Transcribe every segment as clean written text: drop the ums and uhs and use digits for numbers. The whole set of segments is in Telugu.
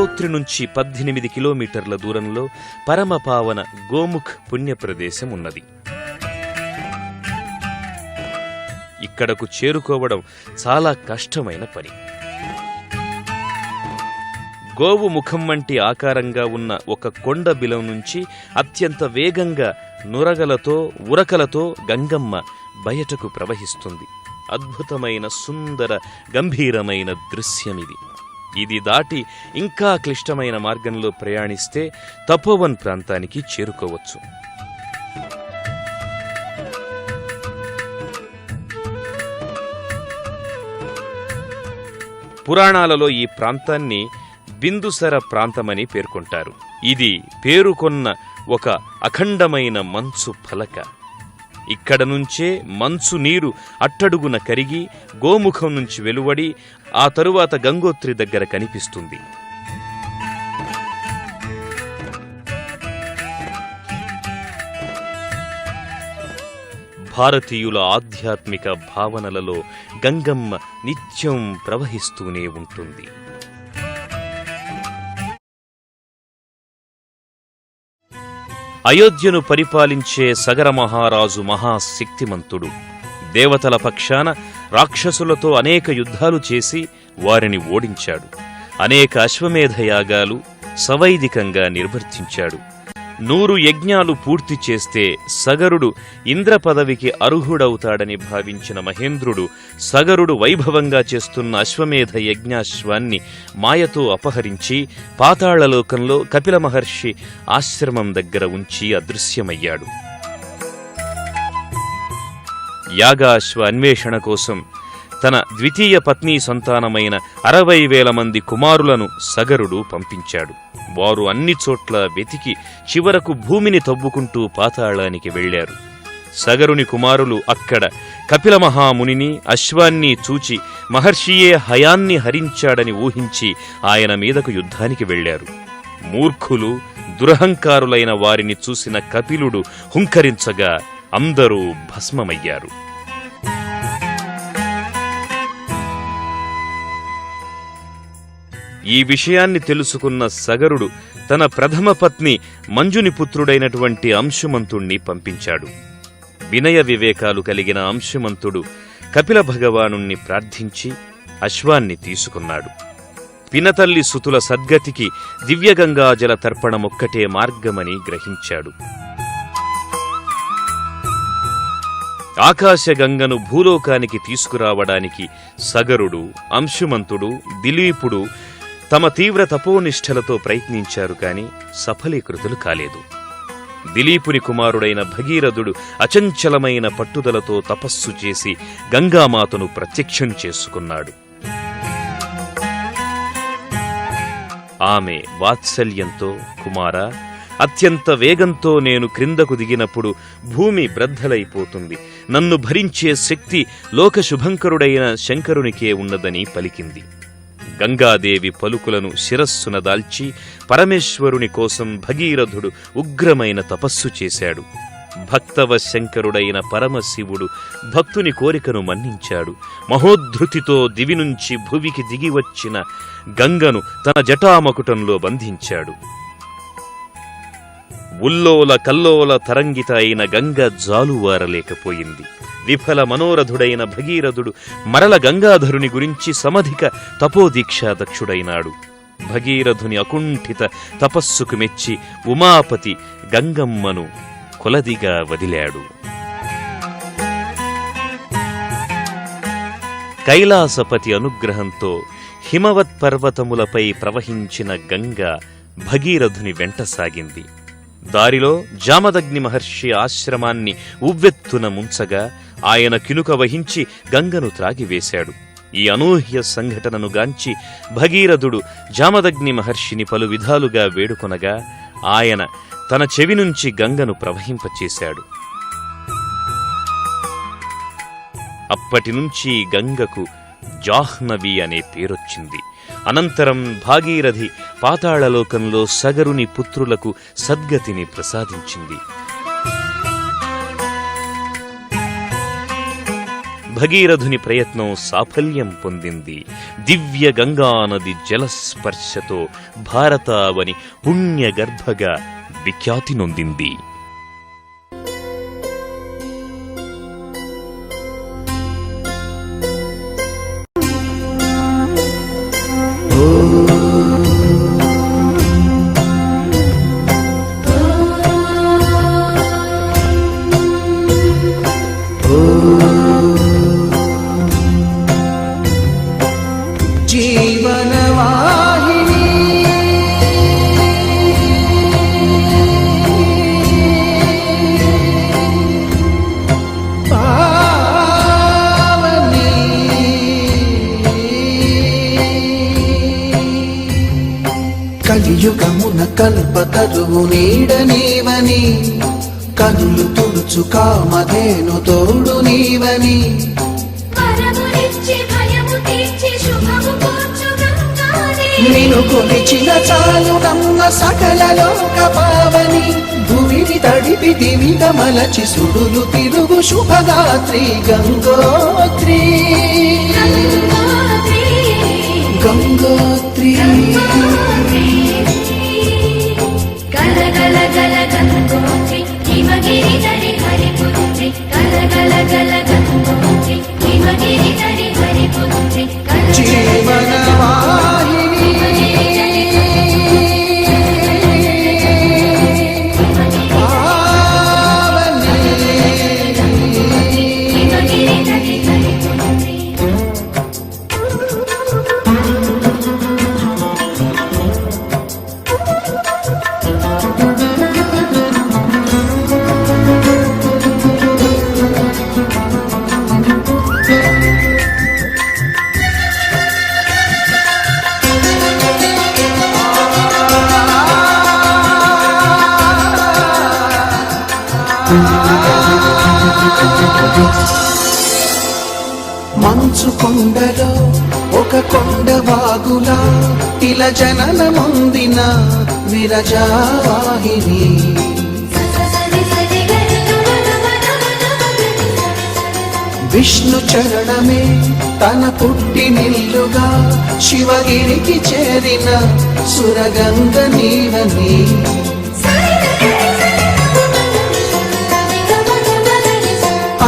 గంగోత్రి నుంచి 18 కిలోమీటర్ల దూరంలో పరమపావన గోముఖ్ పుణ్యప్రదేశం ఉన్నది. ఇక్కడకు చేరుకోవడం చాలా కష్టమైన పని. గోవు ముఖం వంటి ఆకారంగా ఉన్న ఒక కొండ బిలం నుంచి అత్యంత వేగంగా నురగలతో ఉరకలతో గంగమ్మ బయటకు ప్రవహిస్తుంది. అద్భుతమైన సుందర గంభీరమైన దృశ్యమిది. ఇది దాటి ఇంకా క్లిష్టమైన మార్గంలో ప్రయాణిస్తే తపోవన్ ప్రాంతానికి చేరుకోవచ్చు. పురాణాలలో ఈ ప్రాంతాన్ని బిందుసర ప్రాంతమని పేర్కొంటారు. ఇది పేరుకొన్న ఒక అఖండమైన మంచు ఫలక. ఇక్కడ నుంచే మంచు నీరు అట్టడుగున కరిగి గోముఖం నుంచి వెలువడి ఆ తరువాత గంగోత్రి దగ్గర కనిపిస్తుంది. భారతీయుల ఆధ్యాత్మిక భావనలలో గంగమ్మ నిత్యం ప్రవహిస్తూనే ఉంటుంది. అయోధ్యను పరిపాలించే సగర మహారాజు మహాశక్తిమంతుడు. దేవతల పక్షాన రాక్షసులతో అనేక యుద్ధాలు చేసి వారిని ఓడించాడు. అనేక అశ్వమేధయాగాలు సవైదికంగా నిర్వర్తించాడు. 100 యజ్ఞాలు పూర్తి చేస్తే సగరుడు ఇంద్ర పదవికి అర్హుడవుతాడని భావించిన మహేంద్రుడు సగరుడు వైభవంగా చేస్తున్న అశ్వమేధ యజ్ఞాశ్వాన్ని మాయతో అపహరించి పాతాళలోకంలో కపిల మహర్షి ఆశ్రమం దగ్గర ఉంచి అదృశ్యమయ్యాడు. యాగాశ్వ అన్వేషణ కోసం తన ద్వితీయ పత్నీ సంతానమైన 60,000 మంది కుమారులను సగరుడు పంపించాడు. వారు అన్ని చోట్ల వెతికి చివరకు భూమిని తవ్వుకుంటూ పాతాళానికి వెళ్లారు. సగరుని కుమారులు అక్కడ కపిల మహామునిని అశ్వాన్ని చూచి మహర్షియే హయాన్ని హరించాడని ఊహించి ఆయన మీదకు యుద్ధానికి వెళ్లారు. మూర్ఖులు దురహంకారులైన వారిని చూసిన కపిలుడు హుంకరించగా అందరూ భస్మమయ్యారు. ఈ విషయాన్ని తెలుసుకున్న సగరుడు తన ప్రథమ పత్ని మంజుని పుత్రుడైనటువంటి అంశుమంతుణ్ణి పంపించాడు. వినయ వివేకాలు కలిగిన అంశుమంతుడు కపిల భగవానుణ్ణి ప్రార్థించి అశ్వాన్ని తీసుకున్నాడు. పినతల్లి సుతుల సద్గతికి దివ్యగంగాజల తర్పణమొక్కటే మార్గమని గ్రహించాడు. ఆకాశగంగను భూలోకానికి తీసుకురావడానికి సగరుడు, అంశుమంతుడు, దిలీపుడు తమ తీవ్ర తపోనిష్టలతో ప్రయత్నించారు కాని సఫలీకృతులు కాలేదు. దిలీపుని కుమారుడైన భగీరథుడు అచంచలమైన పట్టుదలతో తపస్సు చేసి గంగామాతను ప్రత్యక్షం చేసుకున్నాడు. ఆమె వాత్సల్యంతో, కుమారా, అత్యంత వేగంతో నేను క్రిందకు దిగినప్పుడు భూమి బ్రద్దలైపోతుంది. నన్ను భరించే శక్తి లోకశుభంకరుడైన శంకరునికే ఉన్నదని పలికింది. గంగాదేవి పలుకులను శిరస్సున దాల్చి పరమేశ్వరుని కోసం భగీరథుడు ఉగ్రమైన తపస్సు చేశాడు. భక్తవ శంకరుడైన పరమశివుడు భక్తుని కోరికను మన్నించాడు. మహోద్ధృతితో దివి నుంచి భువికి దిగివచ్చిన గంగను తన జటామకుటంలో బంధించాడు. ఉల్లోల కల్లోల తరంగిత అయిన గంగ జాలువారలేకపోయింది. విఫల మనోరథుడైన భగీరథుడు మరల గంగాధరుని గురించి సమధిక తపోదీక్షాదక్షుడైనాడు. భగీరథుని అకుంఠిత తపస్సుకు మెచ్చి ఉమాపతి గంగమ్మను కొలదిగా వదిలాడు. కైలాసపతి అనుగ్రహంతో హిమవత్ పర్వతములపై ప్రవహించిన గంగ భగీరథుని వెంట సాగింది. దారిలో జామదగ్ని మహర్షి ఆశ్రమాన్ని ఉవ్వెత్తున ముంచగా ఆయన కినుక వహించి గంగను త్రాగివేశాడు. ఈ అనూహ్య సంఘటనను గాంచి భగీరథుడు జామదగ్ని మహర్షిని పలు విధాలుగా వేడుకొనగా ఆయన తన చెవి నుంచి గంగను ప్రవహింపచేశాడు. అప్పటినుంచి గంగకు జాహ్నవి అనే పేరొచ్చింది. అనంతరం భాగీరథి పాతాళలోకంలో సగరుని పుత్రులకు సద్గతిని ప్రసాదించింది. భగీరథుని ప్రయత్నం సాఫల్యం పొందింది. దివ్య గంగానది జలస్పర్శతో భారతావని పుణ్యగర్భగా విఖ్యాతి నొందింది. కలియుగమున కల్పతరువు నీడనీవని, కనులు తుడుచు కామధేను తోడు నీవని, నిన్ను కొలిచిన చాలు నమ్మ సకల లోక పావని, భూమిని తడిపి దివిగా మలచి సుడులు తిరుగు శుభగాత్రి గంగోత్రి గంగోత్రి. గల గల గల గంగోత్రి హిమగిరి తరి హరిపుత్రి, గల గల గల గంగోత్రి హిమగిరి తరి హరిపుత్రి, జీవనవాహిని పావని, హిమగిరి తరి హరిపుత్రి. మంచు కొండలో ఒక కొండ వాగులా ఇలా జననముందిన విరజావాహిని, విష్ణు చరణమే తన పుట్టినిల్లుగా శివగిరికి చేరిన సురగంగ నీవని,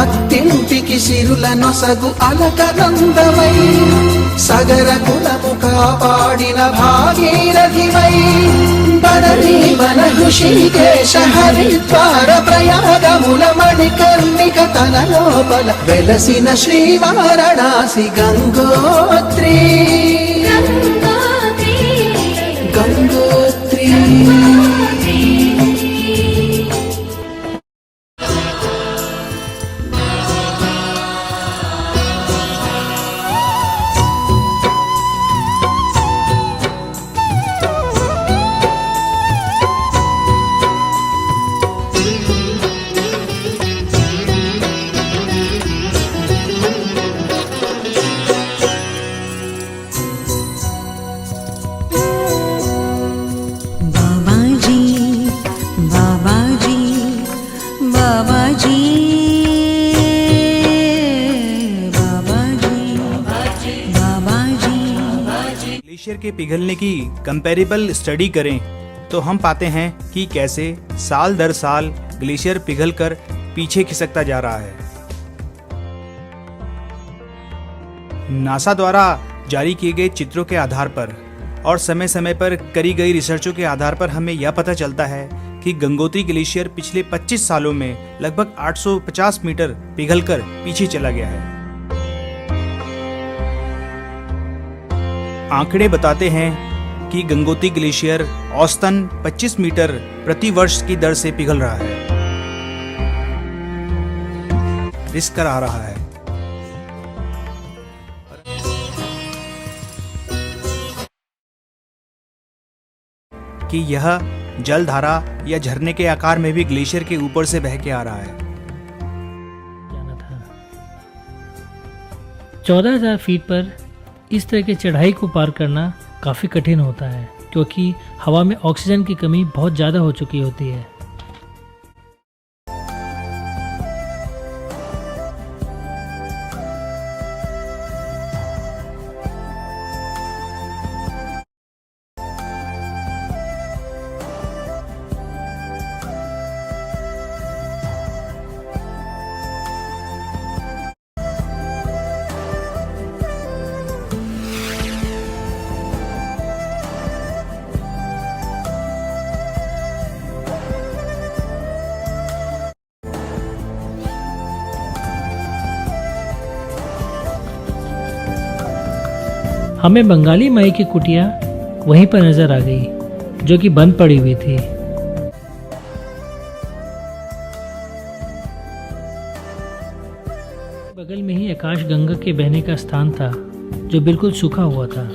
అత్తింటికి సిరుల నొసగు అలకనందమై, సగర కులము కాపాడిన భాగీరథివై, బదరీవన ఋషికేశ హరిద్వార ప్రయాగముల మణికర్ణిక తన లోపల వెలసిన శ్రీవారణాసి గంగోత్రి గంగోత్రి. ग्लेशियर के पिघलने की कंपैरेबल स्टडी करें तो हम पाते हैं कि कैसे साल दर साल ग्लेशियर पिघलकर पीछे खिसकता जा रहा है। नासा द्वारा जारी किए गए चित्रों के आधार पर और समय समय पर करी गई रिसर्चों के आधार पर हमें यह पता चलता है कि गंगोत्री ग्लेशियर पिछले 25 सालों में लगभग 850 मीटर पिघलकर पीछे चला गया है। आंकड़े बताते हैं कि गंगोत्री ग्लेशियर औसतन 25 मीटर प्रति वर्ष की दर से पिघल रहा है, रिस्क करा रहा है। कि यह जलधारा या झरने के आकार में भी ग्लेशियर के ऊपर से बह के आ रहा है। 14,000 फीट पर इस तरह की चढ़ाई को पार करना काफ़ी कठिन होता है क्योंकि हवा में ऑक्सीजन की कमी बहुत ज़्यादा हो चुकी होती है। हमें बंगाली माई की कुटिया वहीं पर नजर आ गई, जो कि बंद पड़ी हुई थी। बगल में ही आकाश गंगा के बहने का स्थान था, जो बिल्कुल सूखा हुआ था।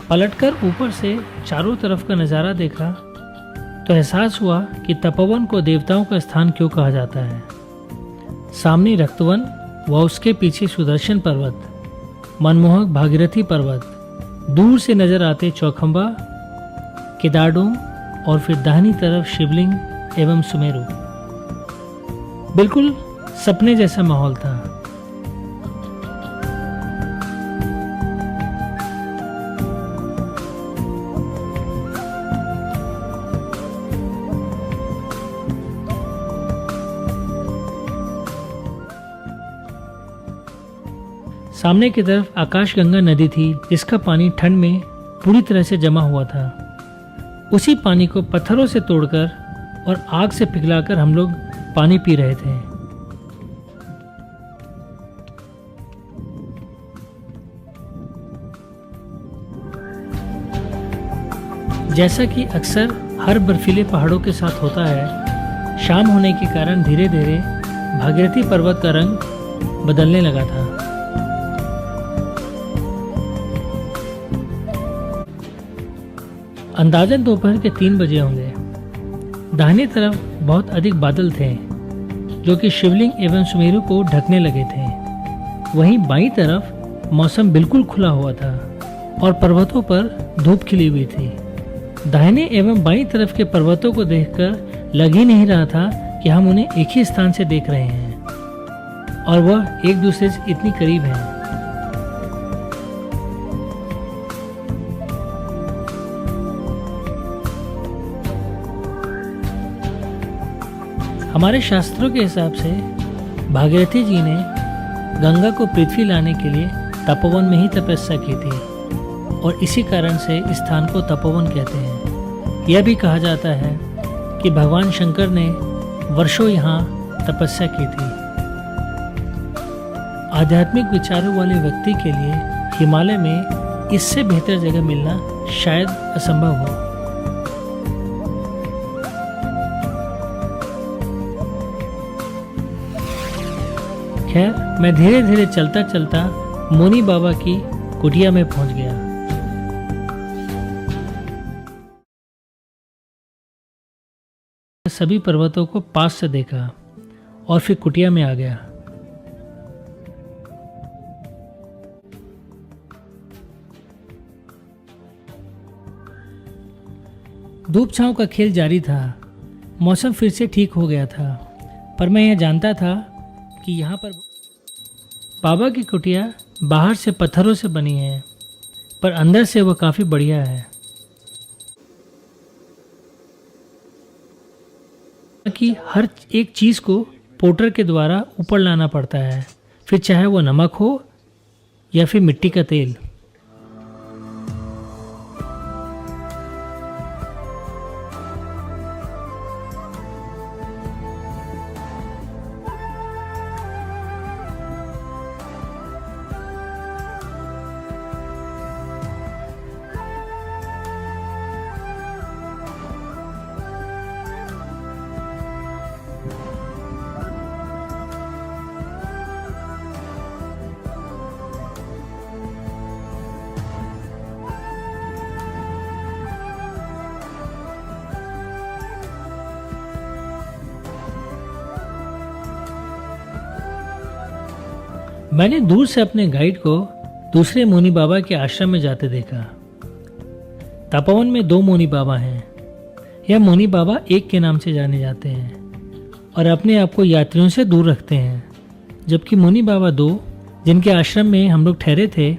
पलटकर ऊपर से चारों तरफ का नज़ारा देखा तो एहसास हुआ कि तपोवन को देवताओं का स्थान क्यों कहा जाता है। सामने रक्तवन व उसके पीछे सुदर्शन पर्वत, मनमोहक भागीरथी पर्वत, दूर से नजर आते चौखंबा, केदारडूम और फिर दाहिनी तरफ शिवलिंग एवं सुमेरु। बिल्कुल सपने जैसा माहौल था। सामने की तरफ आकाशगंगा नदी थी, जिसका पानी ठंड में पूरी तरह से जमा हुआ था। उसी पानी को पत्थरों से तोड़कर और आग से पिघलाकर हम लोग पानी पी रहे थे। जैसा कि अक्सर हर बर्फीले पहाड़ों के साथ होता है, शाम होने के कारण धीरे धीरे भागीरथी पर्वत का रंग बदलने लगा था। अंदाजन दोपहर के 3 बजे होंगे। दाहिनी तरफ बहुत अधिक बादल थे, जो कि शिवलिंग एवं सुमेरु को ढकने लगे थे। वहीं बाईं तरफ मौसम बिल्कुल खुला हुआ था और पर्वतों पर धूप खिली हुई थी। दाहिने एवं बाईं तरफ के पर्वतों को देखकर लग ही नहीं रहा था कि हम उन्हें एक ही स्थान से देख रहे हैं और वह एक दूसरे से इतनी करीब हैं। हमारे शास्त्रों के हिसाब से भागीरथी जी ने गंगा को पृथ्वी लाने के लिए तपोवन में ही तपस्या की थी और इसी कारण से इस स्थान को तपोवन कहते हैं। यह भी कहा जाता है कि भगवान शंकर ने वर्षों यहाँ तपस्या की थी। आध्यात्मिक विचारों वाले व्यक्ति के लिए हिमालय में इससे बेहतर जगह मिलना शायद असंभव हो। खैर, मैं धीरे धीरे चलता चलता मोनी बाबा की कुटिया में पहुंच गया। सभी पर्वतों को पास से देखा और फिर कुटिया में आ गया। धूप छांव का खेल जारी था। मौसम फिर से ठीक हो गया था, पर मैं यह जानता था कि यहाँ पर बाबा की कुटिया बाहर से पत्थरों से बनी है, पर अंदर से वह काफ़ी बढ़िया है। कि हर एक चीज़ को पोर्टर के द्वारा ऊपर लाना पड़ता है, फिर चाहे वो नमक हो या फिर मिट्टी का तेल। मैंने दूर से अपने गाइड को दूसरे मुनि बाबा के आश्रम में जाते देखा। तपोवन में 2 मुनि बाबा हैं। यह मुनि बाबा एक के नाम से जाने जाते हैं और अपने आप को यात्रियों से दूर रखते हैं, जबकि मुनि बाबा 2 जिनके आश्रम में हम लोग ठहरे थे,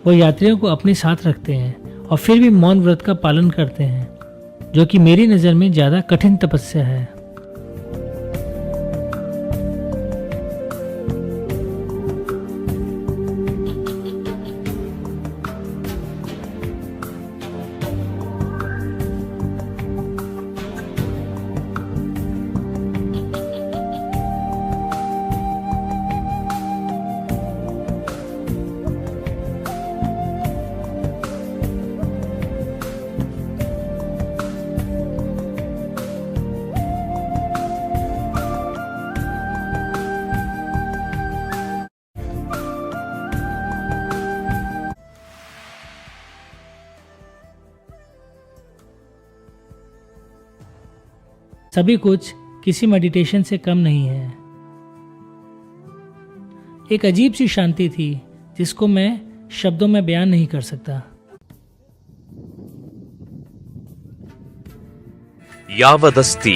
वो यात्रियों को अपने साथ रखते हैं और फिर भी मौन व्रत का पालन करते हैं, जो कि मेरी नज़र में ज़्यादा कठिन तपस्या है। सभी कुछ किसी मेडिटेशन से कम नहीं है। एक अजीब सी शांति थी जिसको मैं शब्दों में बयान नहीं कर सकता। యావదస్తి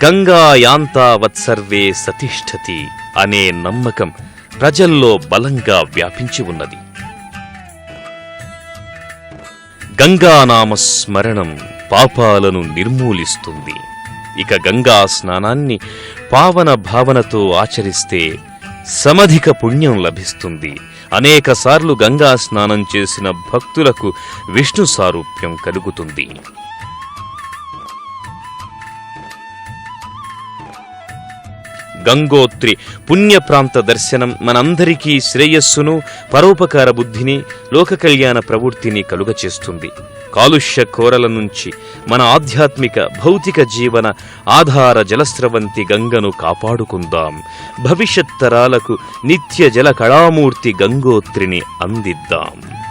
గంగాయాంతావత్సర్వే సతిష్ఠతి అనే నమ్మకం ప్రజల్లో బలంగా వ్యాపించి ఉన్నది. గంగానామ స్మరణం పాపాలను నిర్మూలిస్తుంది. ఇక గంగా స్నానాన్ని పావన భావనతో ఆచరిస్తే సమధిక పుణ్యం లభిస్తుంది. అనేకసార్లు గంగా స్నానం చేసిన భక్తులకు విష్ణు సారూప్యం కలుగుతుంది. గంగోత్రి పుణ్యప్రాంత దర్శనం మనందరికీ శ్రేయస్సును, పరోపకార బుద్ధిని, లోక కళ్యాణ ప్రవృత్తిని కలుగచేస్తుంది. కాలుష్య కోరల నుంచి మన ఆధ్యాత్మిక భౌతిక జీవన ఆధార జలస్రవంతి గంగను కాపాడుకుందాం. భవిష్యత్ తరాలకు నిత్య జల కళామూర్తి గంగోత్రిని అందిద్దాం.